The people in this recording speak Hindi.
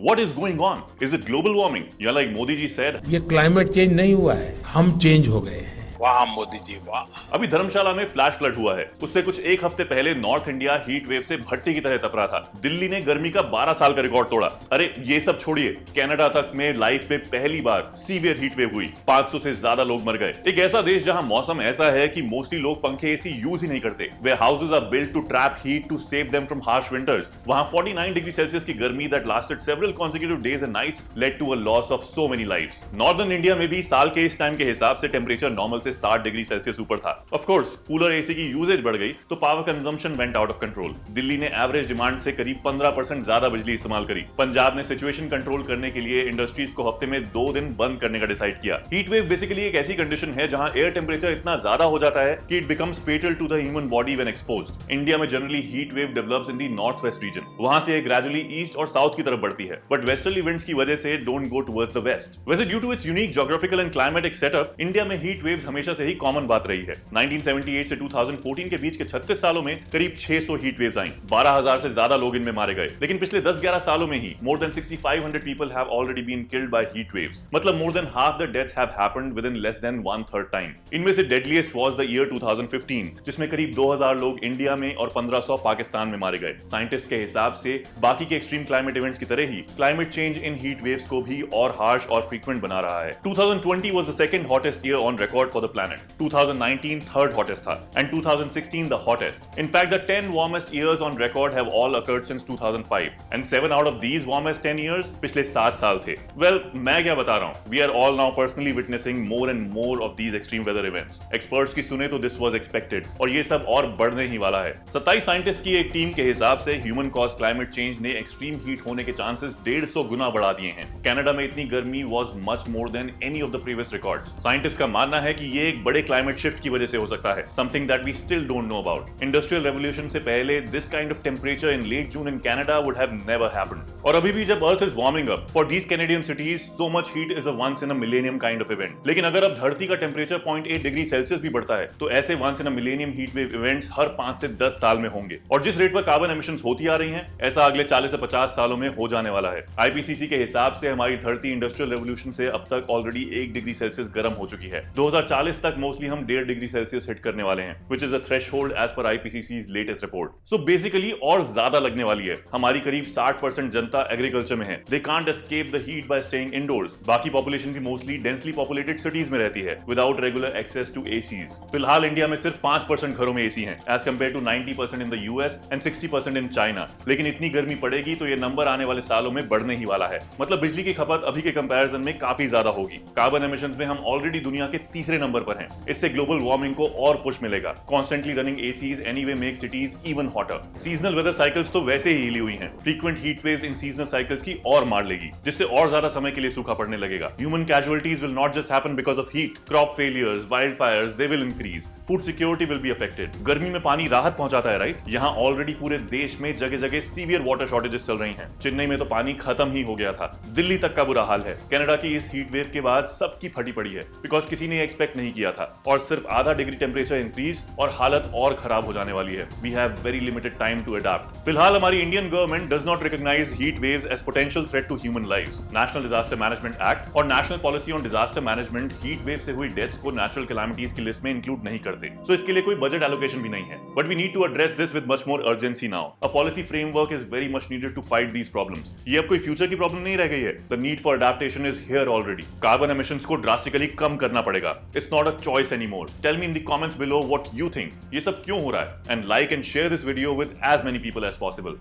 What is going on? Is it global warming? या like मोदी जी said, ये क्लाइमेट चेंज नहीं हुआ है, हम चेंज हो गए हैं। वाह मोदी जी वाह। अभी धर्मशाला में फ्लैश फ्लड हुआ है। उससे कुछ एक हफ्ते पहले नॉर्थ इंडिया हीट वेव से भट्टी की तरह तप रहा था। दिल्ली ने गर्मी का 12 साल का रिकॉर्ड तोड़ा। अरे ये सब छोड़िए, कनाडा तक में लाइफ में पहली बार सीवियर हीट वेव हुई। 500 से ज्यादा लोग मर गए। एक ऐसा देश जहां मौसम ऐसा है कि मोस्टली लोग पंखे एसी यूज ही नहीं करते। वे houses are built to trap heat to save them from harsh winters. वहां 49 डिग्री सेल्सियस की गर्मी that lasted several consecutive days and nights led to a loss of so many lives. Northern India में भी साल के इस टाइम के हिसाब से टेम्परेचर नॉर्मल से 60 डिग्री सेल्सियस ऊपर था। ऑफ कोर्स कूलर एसी की यूजेज बढ़ गई तो power consumption went out of control. Delhi ने एवरेज डिमांड से करीब 15% ज्यादा बिजली इस्तेमाल करी। पंजाब ने सिचुएशन कंट्रोल करने के लिए इंडस्ट्रीज को हफ्ते में 2 दिन बंद करने का डिसाइड किया। हीट वेव बेसिकली एक ऐसी कंडीशन है जहां एयर टेम्परेचर इतना ज्यादा हो जाता है कि it becomes fatal to the human body when exposed. India में generally heat wave develops in the north west region. वहां से ग्रेजुअली ईस्ट और साउथ की तरफ बढ़ती है, बट वेस्टर्ली विंड्स की वजह से don't go towards the west. वैसे due to its unique geographical and climatic setup, India में हीट वेव्स हमेशा से ही कॉमन बात रही है। 1978 से 2014 के बीच के 36 सालों में करीब 600 हीट वेव्स आईं। 12,000 से ज्यादा लोग इनमें मारे गए। लेकिन पिछले 10-11 सालों में ही more than 6,500 people have already been killed by heat waves. मतलब more than half the deaths have happened within less than 1/3 time. इनमें से डेडलीस्ट वाज द ईयर 2015, जिसमें करीब 2,000 लोग इंडिया में और 1,500 पाकिस्तान में मारे गए। साइंटिस्ट के हिसाब से बाकी के एक्सट्रीम क्लाइमेट इवेंट्स की तरह ही क्लाइमेट चेंज इन हीट वेव्स को भी और हार्श और फ्रीक्वेंट बना रहा है। 2020 was the second hottest year on record for the planet. 2019 third hottest था and 2016 the hottest. In fact, the 10 warmest years on record have all occurred since 2005 and 7 out of these warmest 10 years पिछले 7 साल थे। Well, मैं क्या बता रहा हूँ, we are all now personally witnessing more and more of these extreme weather events. Experts की सुने तो this was expected और ये सब और बढ़ने ही वाला है। 27 साइंटिस्ट की एक टीम के हिसाब से ह्यूमन कॉज क्लाइमेट चेंज ने एक्सट्रीम हीट होने के चांसेस 150 गुना बढ़ा दिए हैं। कनाडा में इतनी गर्मी was much more than any of the previous records. Scientist का मानना है कि ये एक बड़े क्लाइमेट शिफ्ट की वजह से हो सकता है, something that we still don't know about. Industrial revolution से पहले this kind of temperature in late June in Canada would have never happened. और अभी भी जब Earth is warming up, for these Canadian cities, so much heat is a once in a millennium kind of event. लेकिन अगर अब धरती का टेम्परेचर 0.8 डिग्री सेल्सियस भी बढ़ता है, तो ऐसे once in a millennium heat wave events हर 5 से 10 साल में होंगे। और जिस रेट पर कार्बन एमिशंस होती आ रही हैं, ऐसा अगले 40 से 50 सालों में हो जाने वाला है। IPCC के हिसाब से हमारी धरती इंडस्ट्रियल रेवोल्यूशन से अब तक ऑलरेडी 1 डिग्री सेल्सियस गर्म हो चुकी है। 2040 तक मोस्टली हम 1.5 डिग्री सेल्सियस हिट करने वाले हैं, which is a threshold as per IPCC's latest report. So basically और ज्यादा लगने वाली है। हमारी करीब 60% जनता एग्रीकल्चर में है। They can't escape the heat by staying indoors. बाकी पॉपुलेशन भी मोस्टली डेंसली पॉपुलेटेड सिटीज में रहती है, without regular access to ACs. फिलहाल इंडिया में सिर्फ 5% घरों में एसी हैं, as compared to 90% in the US and 60% in China. लेकिन इतनी गर्मी पड़ेगी तो ये नंबर आने वाले सालों में बढ़ने ही वाला है। मतलब बिजली की खपत अभी के कंपैरिजन में काफी ज्यादा होगी। कार्बन एमिशंस में हम ऑलरेडी दुनिया के तीसरे नंबर पर हैं। इससे ग्लोबल वार्मिंग को और पुश मिलेगा। Constantly running ACs anyway make cities even hotter. Seasonal weather cycles तो वैसे ही हिली हुई हैं। Frequent heat waves in seasonal cycles की और मार लेगी, जिससे और ज्यादा समय के लिए सूखा पड़ने लगेगा। Human casualties will not just happen because of heat. Crop failures, wildfires, they will increase. Food security will be affected. गर्मी में पानी राहत पहुंचाता है, राइट? यहाँ ऑलरेडी पूरे देश में जगह-जगह सीवियर वाटर शॉर्टेजेस चल रही हैं। चेन्नई में तो पानी खत्म ही हो गया था। दिल्ली तक का बुरा हाल है। कनाडा की इस हीट वेव के बाद सबकी फटी पड़ी है, बिकॉज किसी ने एक्सपेक्ट नहीं किया था। और सिर्फ आधा डिग्री टेम्परेचर इंक्रीज और हालत और खराब हो जाने वाली है। We have very limited time to adapt. फिलहाल हमारी Indian government does not recognise heat waves as potential threat to human lives. National disaster management act और national policy on disaster management heat wave से हुई डेथ्स को नेचुरल कैलामिटीज की लिस्ट में इंक्लूड नहीं करते। सो इसके लिए कोई बजट एलोकेशन भी नहीं है। But we need to address this with much more urgency now. A policy framework is very much needed to fight these problems. ये अब कोई फ्यूचर की प्रॉब्लम नहीं रह गई है। The need for adaptation is here already. Carbon emissions को ड्रास्टिकली कम करना पड़ेगा। It's not a choice anymore. Tell me in the comments below what you think. ये सब क्यों हो रहा है? And like and share this video with as many people as possible.